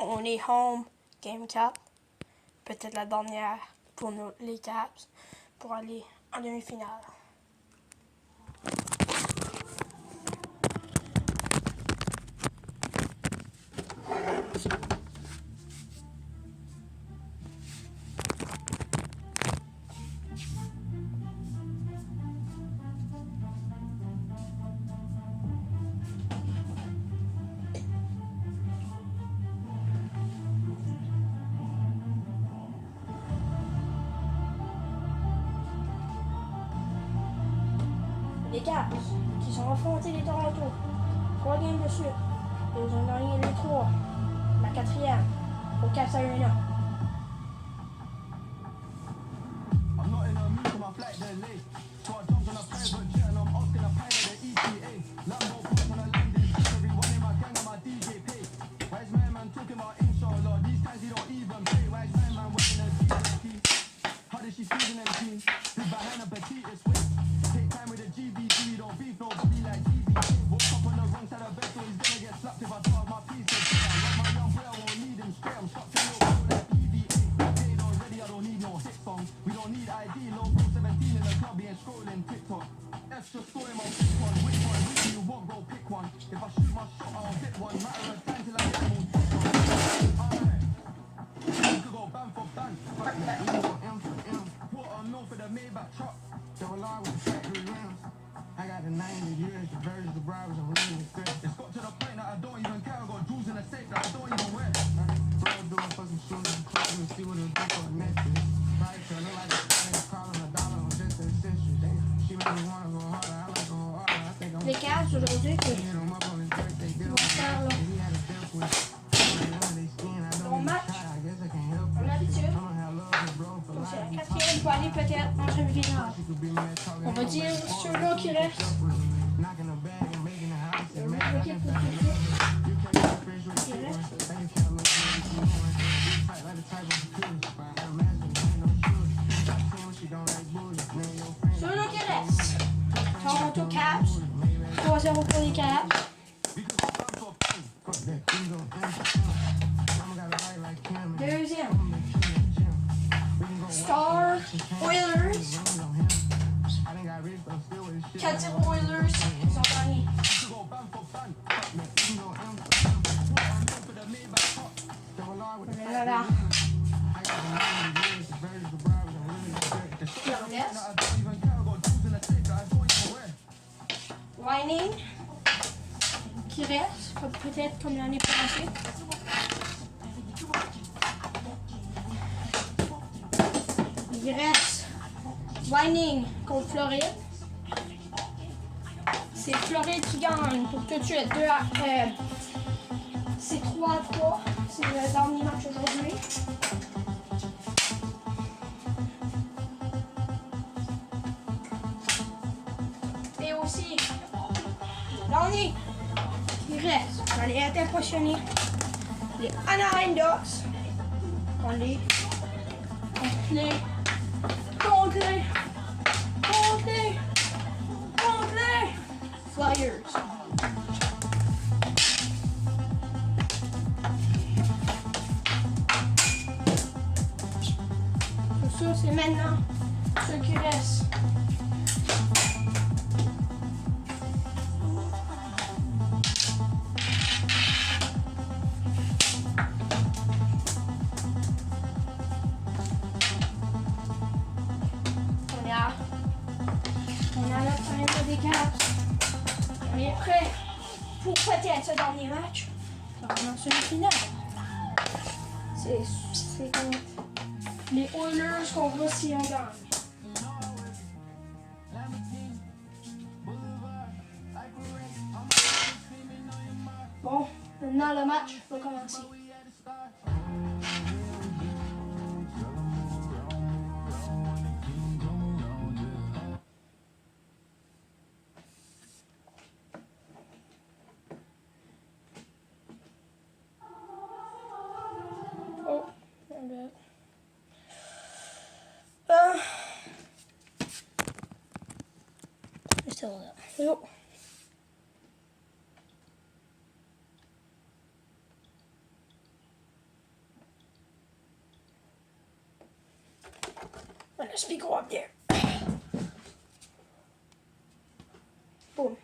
On est home, Game 4. Peut-être la dernière pour nous, les Caps, pour aller en demi-finale. Les Caps qui sont affrontés les Toronto. 3 games de suite. Ils ont gagné les 3. La 4e au Caps Arena. I got the 90 years, the versions, the bribes, I'm really stressed. It's got to the point that I don't even care. I got jewels in the safe that I don't even wear. Bro, doing fucking shoes and clothes and see what it'll do for a necklace. Right, so look like a calling a dollar on just an essential. She made me wanna go harder. I like go harder. I think I'm Les Caps aujourd'hui qui hit him up on his birthday. Did vont faire là, he had a death wish. leur match I guess I can help. comme d'habitude. I don't have love for bro for Donc life. c'est la 4e pour aller peut-être en demi-finale. On va dire ceux-là qui restent. Knocking a bag and making a house. Le rouge équipe pour tout qui reste. Ceux-là qui restent. Toronto Caps. 3-0 pour les Caps. Deuxième. Star Oilers. 4-0 Oilers. Ils ont gagné. Mais là. Qui en laisse. Lightning. Qui reste. Peut-être comme l'année passée. Il reste Lightning contre Floride. C'est Floride qui gagne pour tout de suite. C'est 3-3. C'est le dernier match aujourd'hui. Et aussi, le dernier qui reste. Vous allez être impressionnés. Les Anaheim Ducks. Contre les Flyers. Tout ça, c'est maintenant ce qui reste. On a la fin des Caps. On est prêt pour peut-être ce dernier match. Ça commence une finale. C'est contre les Oilers qu'on voit si on gagne. Bon, maintenant le match va commencer. Oh, my bad. Still up. Yep. Just go up there. Boom.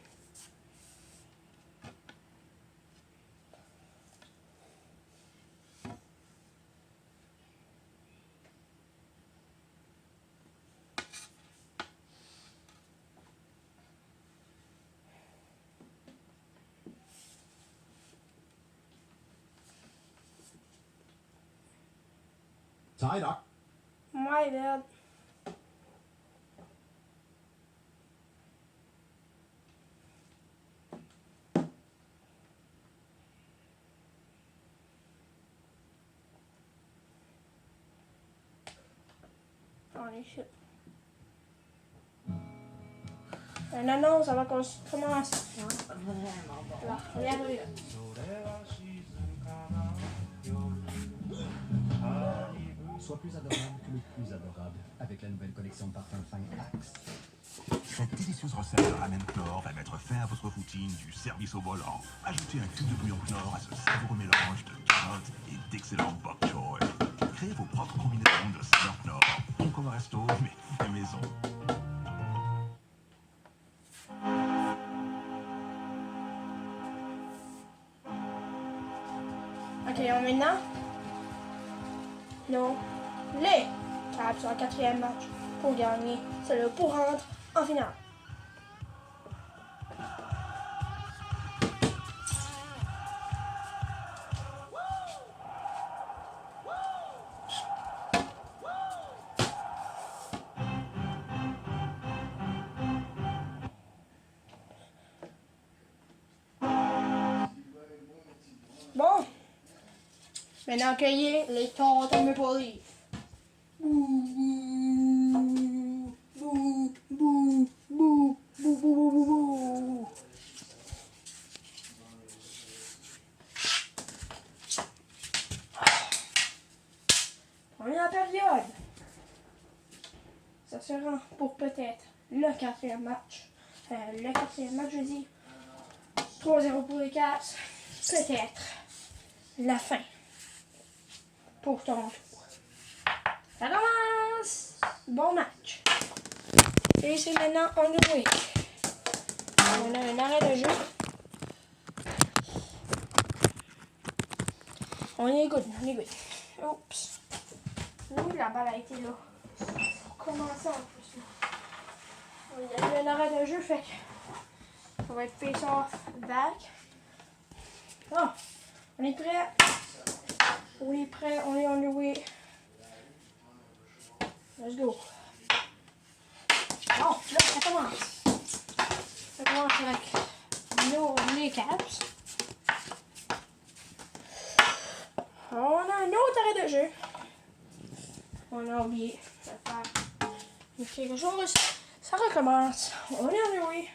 Tied up. My bad. Holy shit. Non, non, ça va commencer. Là, regarde, regarde. Sois plus adorable que le plus adorable avec la nouvelle collection de parfums fin Axe. Cette délicieuse recette de ramen Knorr va mettre fin à votre routine du service au volant. Ajoutez un cube de bouillon Knorr à ce savoureux mélange de carottes et d'excellents bok choy. Créez vos propres combinaisons de saveurs Knorr. Bon comme un resto, mais à maison. Ok, on maintenant. Non. Les Caps sur le 4e match pour gagner. C'est le pour rentrer en finale. Bon. Maintenant, accueillez les Toronto Maple Leafs. Bouh, bouh, bouh, bouh, bouh, bouh, bouh, bouh, bouh. Première période. Ça sera pour peut-être le 4e match. Le 4e match, je dis 3-0 pour les Caps. Peut-être la fin pour Toronto. Ça commence! Bon match. Et c'est maintenant on the way. On a un arrêt de jeu. On est good, on est good. Oups. Oui, la balle a été là. Pour commencer en plus. Il y a eu un arrêt de jeu, fait que ça va être face-off back. Oh, on est prêt. On est prêt, on est on the way. Let's go. Bon, là, ça commence. Ça commence avec les Caps. On a un autre arrêt de jeu. On a oublié de faire quelque chose. Ça recommence. On est on the way.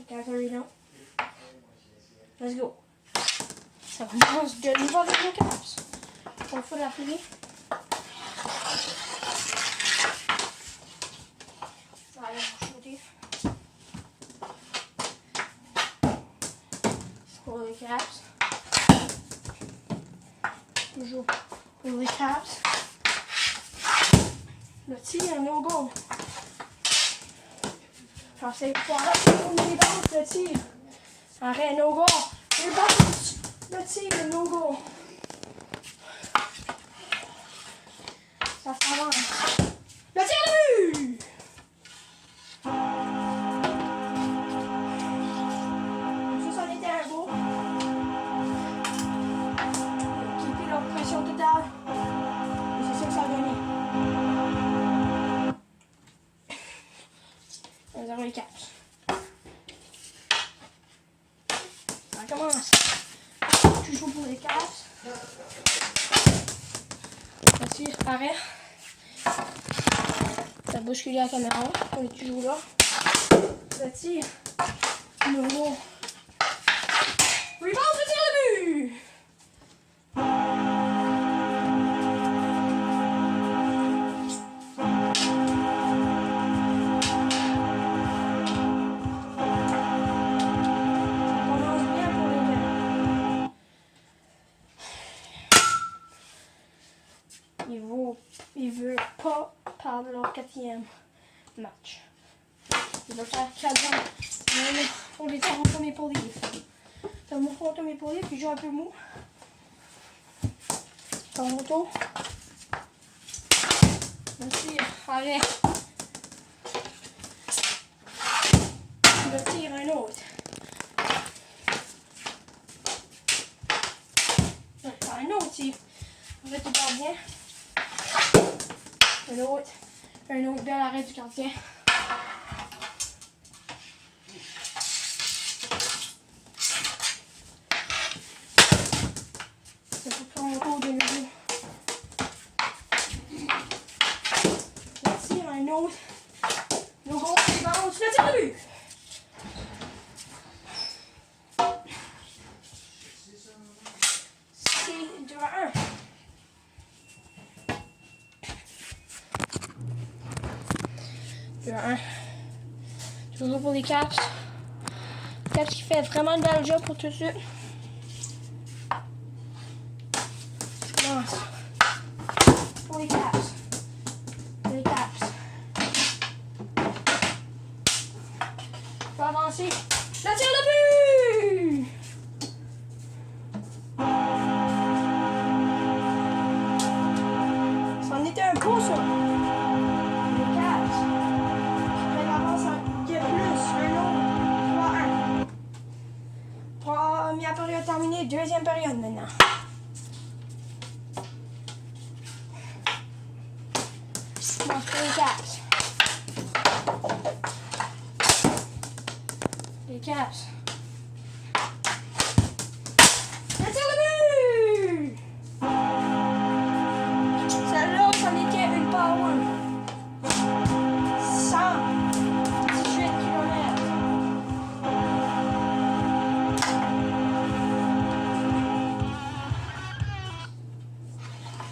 Catherine. Let's go. Ça commence de nouveau avec les Caps. On fait la finie. Allez, on va shooter. Pour les Caps. Toujours pour les Caps. Le tir, no go. Enfin, c'est pour arrêter les bounce, le tir. Arrête, no go. Les bounce. Le tir, no go. Ça s'avance. Le tir de but! Ça en était un beau. Quitter leur pression totale. Et c'est ça que ça a donné. 1-0 Ça commence. Tu joues pour les Caps. Ça tire, arrêt. Ça bouscule la caméra. On est toujours là. Ça tire. Nouveau. Rebound, le tir de but! il veut pas perdre leur 4e match. Il va faire 4 ans. On les tire en premier pour les livres. Ça me prend mes pour puis je joue un peu mou. Toronto. Merci. Arrête. Je tire un autre. Un autre ici. Arrête du gardien. Un autre bel arrêt du gardien. C'est pour Toronto de nouveau. Je tire un autre. Le gros qui bounce. Le tir de but. C'est 2-1. Toujours pour les Caps. Caps qui fait vraiment une belle job pour tout de suite. Je commence. Pour les Caps. Les Caps. Je vais avancer. La tire de but! C'en était un beau ça. Les Caps. Première période terminée, deuxième période maintenant. Bon, c'est les Caps. Les Caps. Le tir de but! Celle-là, c'en était une power. 118 km.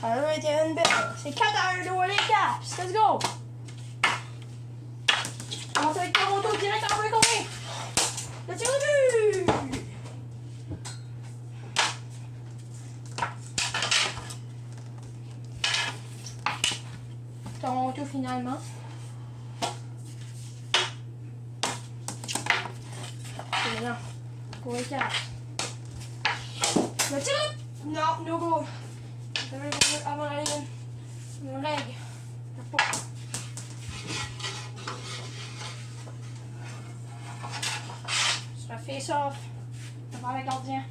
Alors, là, était une belle. C'est 4-1 pour les Caps. Let's go! On va avec Toronto direct en breakaway. Le tir de but! Toronto finalement. C'est maintenant. Pour les Caps. Le tir de but! Non, no goal. Avant la ligne. Une règle. Sur un face-off. Devant le gardien.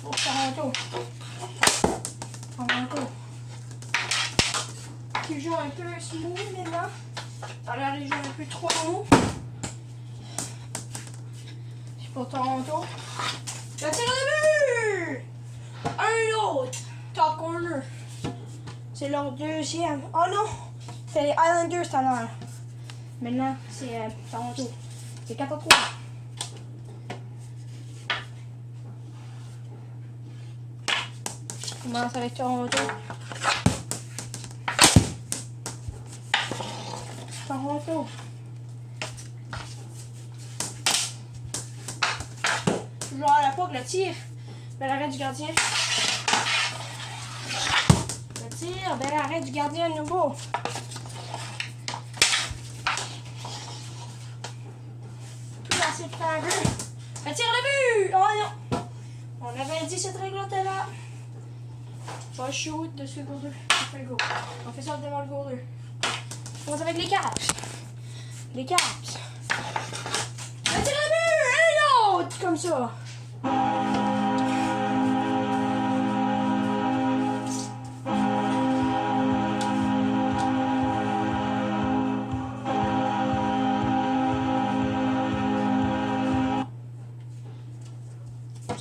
Pour Toronto. Toronto. Qui joue un peu smooth maintenant. Alors, il joue un peu trop haut. C'est pour Toronto. Le tir de but! Un autre! Top corner. C'est leur deuxième. Oh non! C'est les Islanders tout à l'heure. Maintenant, c'est Toronto. C'est 4-3. On commence avec Toronto. Toronto. Toujours à la poque, le tir. Bel arrêt du gardien. Le tir, bel arrêt du gardien à nouveau. Plus assez de faire un but. Le tir de but! Oh non! On avait dit cette règle était là. Pas shoot dessus le goal 2. On fait le goal. On fait ça devant le goal 2. On commence avec les Caps. Les Caps. Le tir de but! Un autre! Comme ça.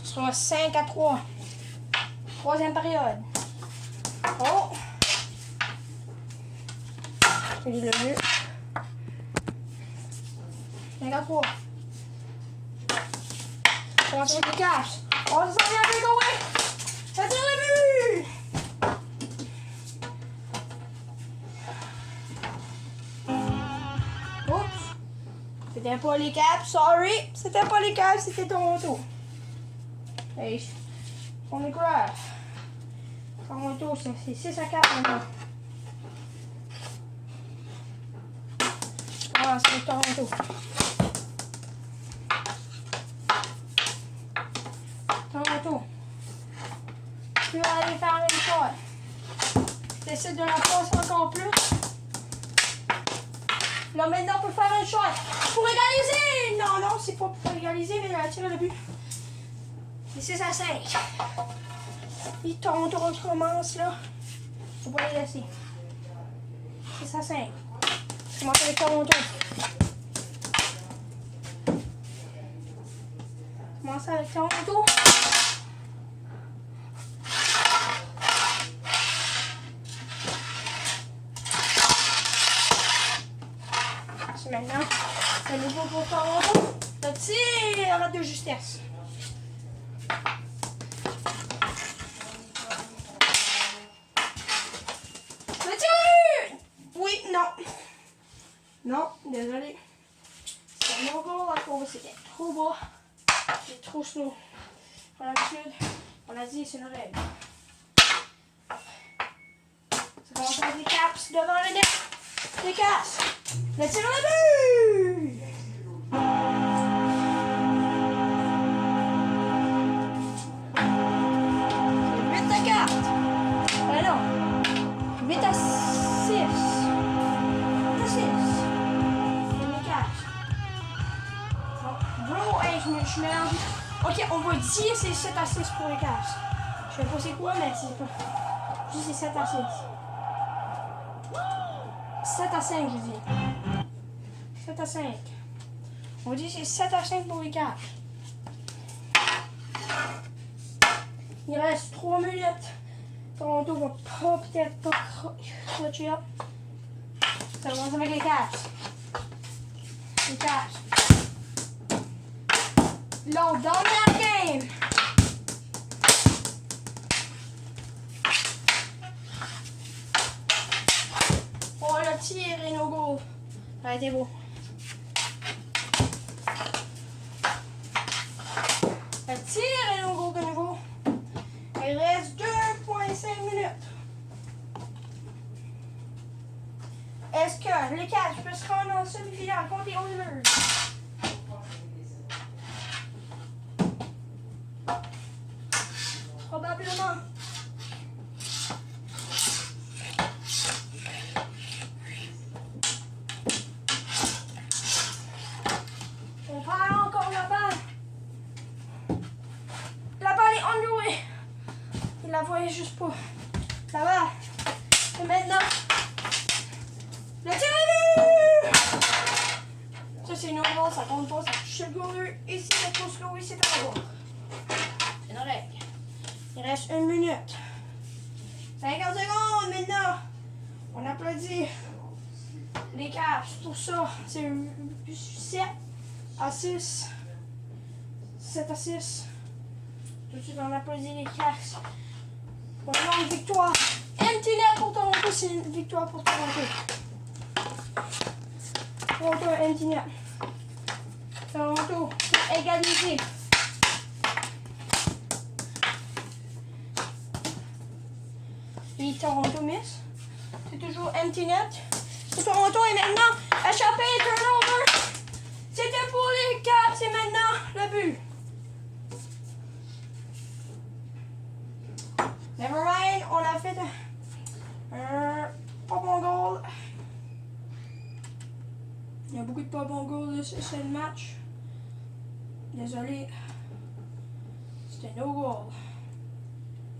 Ce sera 5-3. Troisième période. Oh! C'est le jeu. 5-3. On commence avec les Caps. Oh, ça s'en vient avec away! Ça tire le but! Oups! C'était pas les Caps, sorry! C'était pas les Caps, c'était Toronto. Hey. Phonograph. Toronto, c'est 6 à 4 maintenant. Ah, c'est Toronto. Toronto. Tu vas aller faire une shot. T'essaies de la passer encore plus. Là, maintenant, on peut faire un shot. Pour égaliser! Non, non, c'est pas pour égaliser, mais elle tire le but. C'est 6 à 5. Et Toronto recommence, là. Faut pas les laisser. 6 à 5. Je commence avec Toronto. Je commence avec Toronto. C'est maintenant. C'est nouveau pour Toronto. Le tir de justesse. Le tir! Oui, non. Non, désolé. C'est no goal à cause c'était trop bas. C'est trop slow. Pour l'habitude, on a dit c'est une règle. Ça commence avec les caps devant le net. Les caps. Le tir au but! C'est 8 à 4. Ah non. 8 à 6. 8 à 6. Les caps. Bon, bro, hey, je mélange. Ok, on va dire c'est 7 à 6 pour les caps. Je sais pas c'est quoi, mais c'est pas. Juste c'est 7 à 6. 7 à 5, je dis. 7 à 5. On dit c'est 7 à 5 pour les caps. Il reste 3 minutes. Toronto va pas peut-être pas clutcher up. Ça commence avec les caps. Les caps. L'autre dans la game. Oh, le tir et no go. Ça a été beau. Le tir et no go de nouveau. Il reste 2,5 minutes. Est-ce que les Cats peuvent se rendre en semi-finale contre les Oilers? Probablement. On perd encore la balle. La balle est enjouée. Il la voyait juste pas. La balle. Et maintenant, le tir à but! Ça c'est normal, ça compte pas, ça touche le goaler. Ici, c'est trop slow, ici, c'est trop bas. C'est une règle. Il reste 1 minute. 50 secondes maintenant. On applaudit les Caps pour ça. C'est 7 à 6. 7 à 6. Tout de suite, on applaudit les Caps pour une longue victoire. Empty net pour Toronto, c'est une victoire pour Toronto. Toronto, empty net. Toronto, pour égaliser. Et Toronto miss. C'est toujours empty net. Et Toronto est maintenant échappé, turnover. C'était pour les Caps, c'est maintenant le but. Nevermind, on a fait un pas bon goal. Il y a beaucoup de pas bons goals de ce match. Désolé. C'était no goal.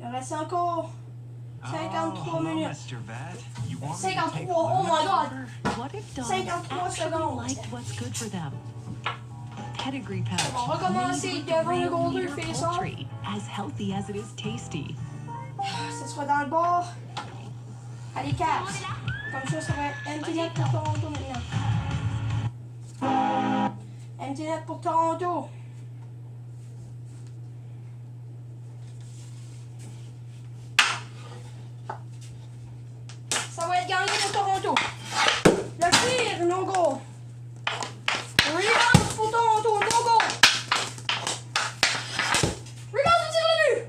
Il reste encore 53 minutes. 53, oh my god! What if dogs 53 actually secondes. liked what's good for them? Pedigree On va pouch, recommencer made with devant le real goaler leader face-off. poultry, as healthy as it is tasty. Ce soit dans le bord. Allez, Caps. Comme ça va être empty net pour Toronto maintenant. Empty net pour Toronto. Ça va être gagné pour Toronto. Le tir, no goal. Rebound pour Toronto, no goal. Rebound, tire le but.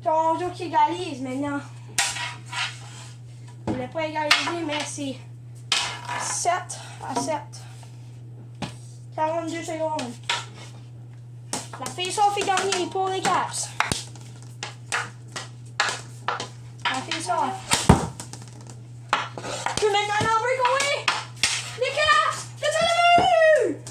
Toronto qui égalise maintenant. Il n'est pas égalisé, mais c'est 7-7. 42 secondes. La face-off est gagnée pour les Caps. La face-off. Puis maintenant, on breakaway. Les Caps, c'est le but!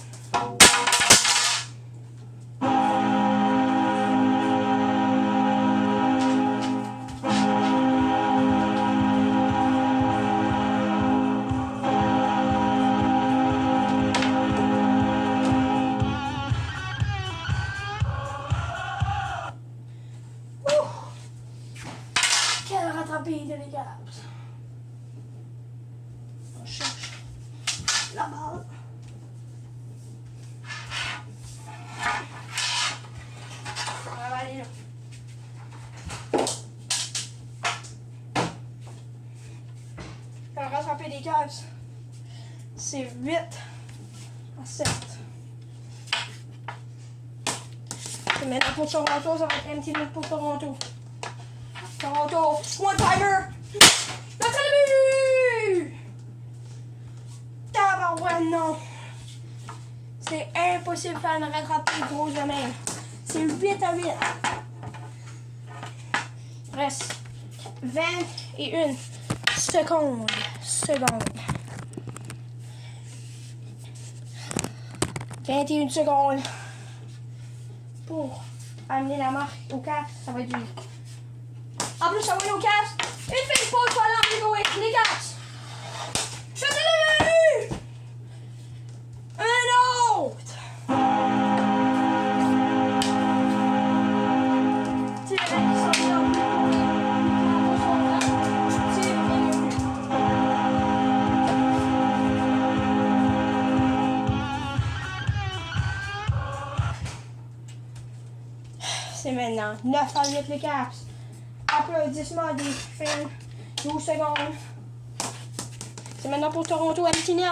Quel rattrapé de les Caps. On cherche la balle. On va aller là. Le rattrapé des Caps, c'est 8-7. Et maintenant pour Toronto, ça va être empty net pour Toronto. Toronto, one-timer! Là, c'est le but! Tabarouette, non! C'est impossible de faire une rattrapée grosse de même. C'est 8-8. Il reste 21 secondes. 21 secondes pour amener la marque au Caps. Ça va être dur. En plus, ça va aller aux Caps. Une fille pause pour aller en breakaway. Les Caps. C'est le but! Un autre! C'est maintenant 9-8 les Caps. Applaudissements des fans. 12 secondes. C'est maintenant pour Toronto, empty net.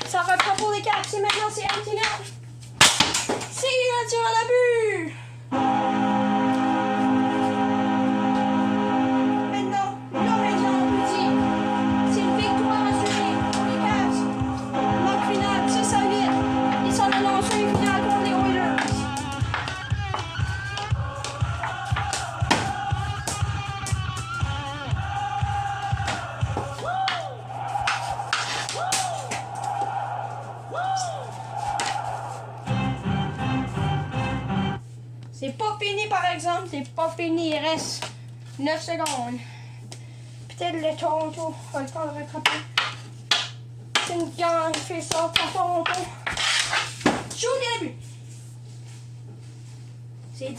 Ça reprend pour les Caps. C'est maintenant, c'est empty net. C'est un tir à but. Maintenant, l'Orégon petit. C'est une victoire assurée pour les Caps. Marque finale, 6-8. Ils sont annoncés une finale contre les Oilers. C'est pas fini par exemple, c'est pas fini, il reste 9 secondes. Peut-être le Toronto va le temps de rattraper. C'est une gang fait ça pour Toronto. Shoot le but. C'est 10-9.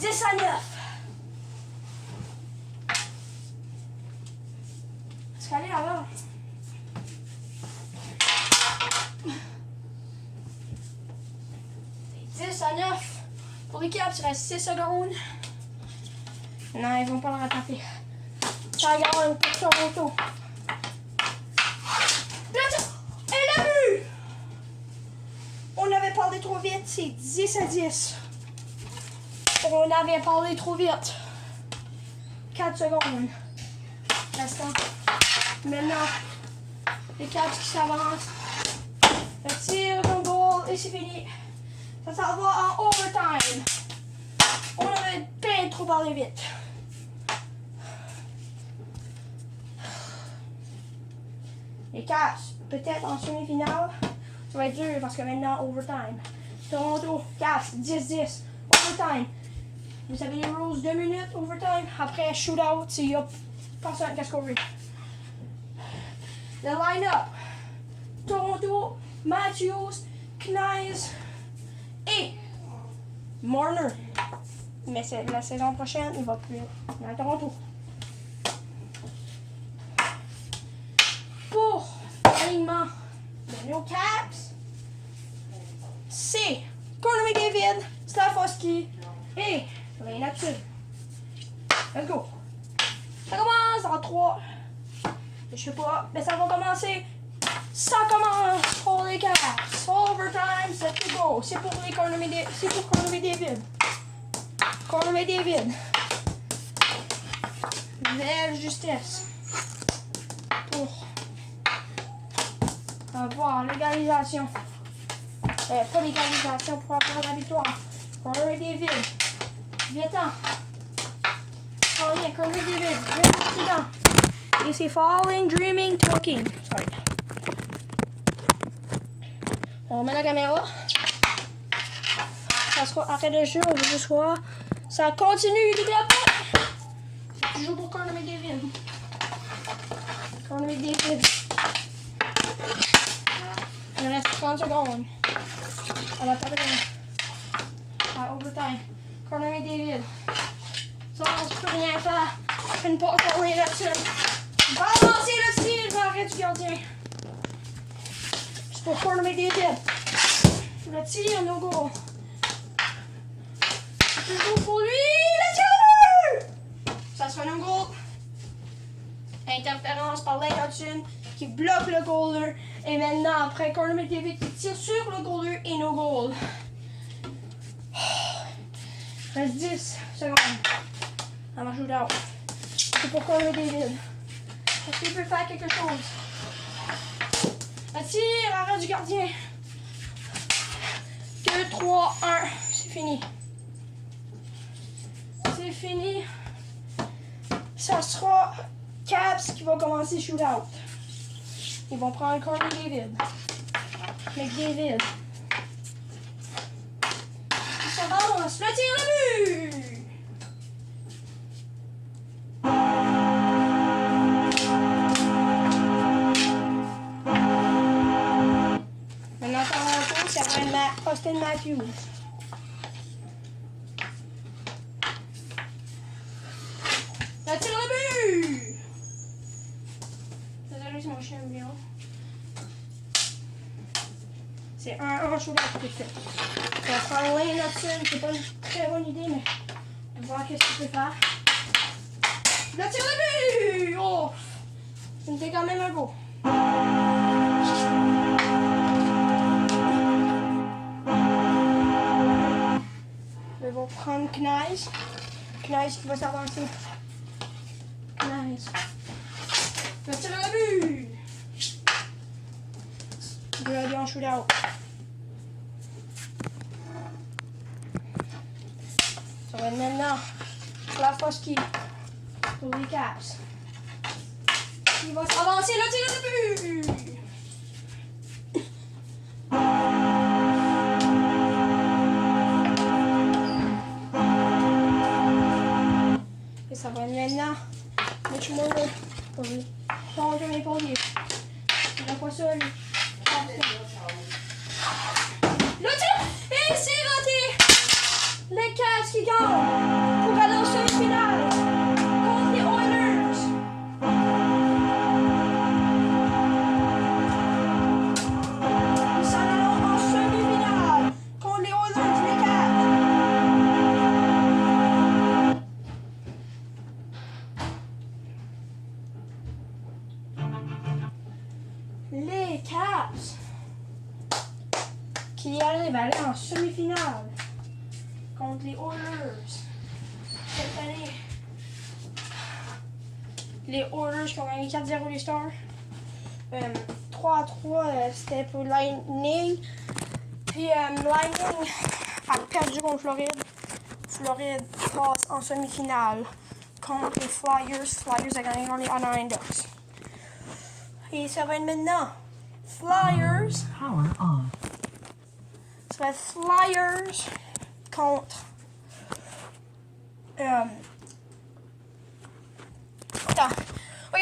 Est-ce qu'elle est là-bas? C'est 10-9. Pour les Caps, il reste 6 secondes. Non, ils vont pas le rattraper. Ça gagne pour Toronto. Et le but! On avait parlé trop vite, c'est 10-10. On avait parlé trop vite. 4 secondes. Restant. Maintenant, les Caps qui s'avancent. Le tir de goal et c'est fini. Ça s'en va en overtime. On avait bien trop parlé vite. Les Caps, peut-être en semi-finale, ça va être dur parce que maintenant, overtime. Toronto, Caps, 10-10, overtime. Vous savez les rules, 2 minutes, overtime. Après, shootout, c'est y a personne qui a scoré. Le line-up. Toronto, Matthews, Knies et Marner. Mais c'est la saison prochaine, il va plus être à Toronto. Pour l'alignement de nos Caps, c'est Connor McDavid, Slafkovsky et Lane Hutchinson. Let's go. Ça commence en 3. Je sais pas, mais ça va commencer Ça commence pour les Caps. Overtime, c'est tout go. C'est pour les Connor McDavid. Connor McDavid. Belle justesse. Pour avoir l'égalisation. Pas l'égalisation pour avoir la victoire. Connor McDavid. Viens-t'en. Oh yeah, Connor McDavid. Viens-t'en. Et c'est falling, dreaming, talking. Sorry. On met la caméra. Ça sera arrêt de jeu, on veut juste voir. Ça continue, il pas. Je joue pour Connor McDavid. Connor McDavid. Il reste 30 secondes. À la table. À overtime. Connor McDavid. Ça, on ne peut rien faire. Une passe pour Ray Hudson. Va avancer le tir, il va arrêter du gardien. C'est pour Connor McDavid. Le tir, no goal. Toujours pour lui, le tir! Ça sera no goal. Interférence par Ray Hudson qui bloque le goaler. Et maintenant, après, Connor McDavid qui tire sur le goaler et no goal. Reste 10 secondes. Ça va jouer out. C'est pour Connor McDavid. Est-ce qu'il peut faire quelque chose? Le tir, arrêt du gardien. 2, 3, 1. C'est fini. C'est fini. Ça sera Caps qui va commencer shootout. Ils vont prendre Connor McDavid. McDavid. Il s'avance. Le tir, le but! Maintenant, Toronto, ça va être Austin Matthews. Le tir, le but! Désolé, c'est mon chien bien. C'est un shootout qui est fait. On va prendre Ray Hudson, c'est pas une très bonne idée, mais on va voir qu'est-ce qu'il peut faire. Le tir, le but! Oh! C'était quand même un beau. Ils vont prendre Knies. Knies qui va s'avancer. Knies. Le tir, le but! Il va bien en shootout. Ça va être maintenant Slafkovsky pour les Caps. Il va s'avancer, le tir, le but! Et ça va être maintenant Mitch Marner pour lui. Bon, je vais pour lui. Il n'a pas ça, lui. Le tir! Et c'est raté! Les Caps qui gagnent pour aller en semi-finale contre les Oilers. Ils s'en allons en semi-finale contre les Oilers, les Caps. Les Caps qui arrivent à aller en semi-finale contre les Oilers cette année. Les Oilers qui ont gagné 4-0 les Stars. 3-3, c'était pour Lightning. Puis Lightning a perdu contre Floride. Floride passe en semi-finale contre les Flyers. Flyers a gagné contre les Anaheim Ducks. Et ça va être maintenant Flyers. Power on. Ça va être Flyers contre. Attends. Ok.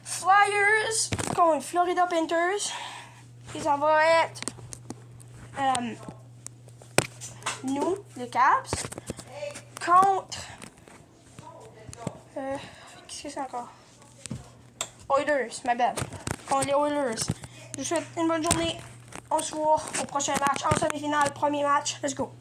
Flyers contre Florida Panthers. Et ça va être. Nous, les Caps. Contre. Qu'est-ce que c'est encore? Oilers, ma belle. Contre les Oilers. Je vous souhaite une bonne journée. On se voit au prochain match en semi-finale. Premier match. Let's go.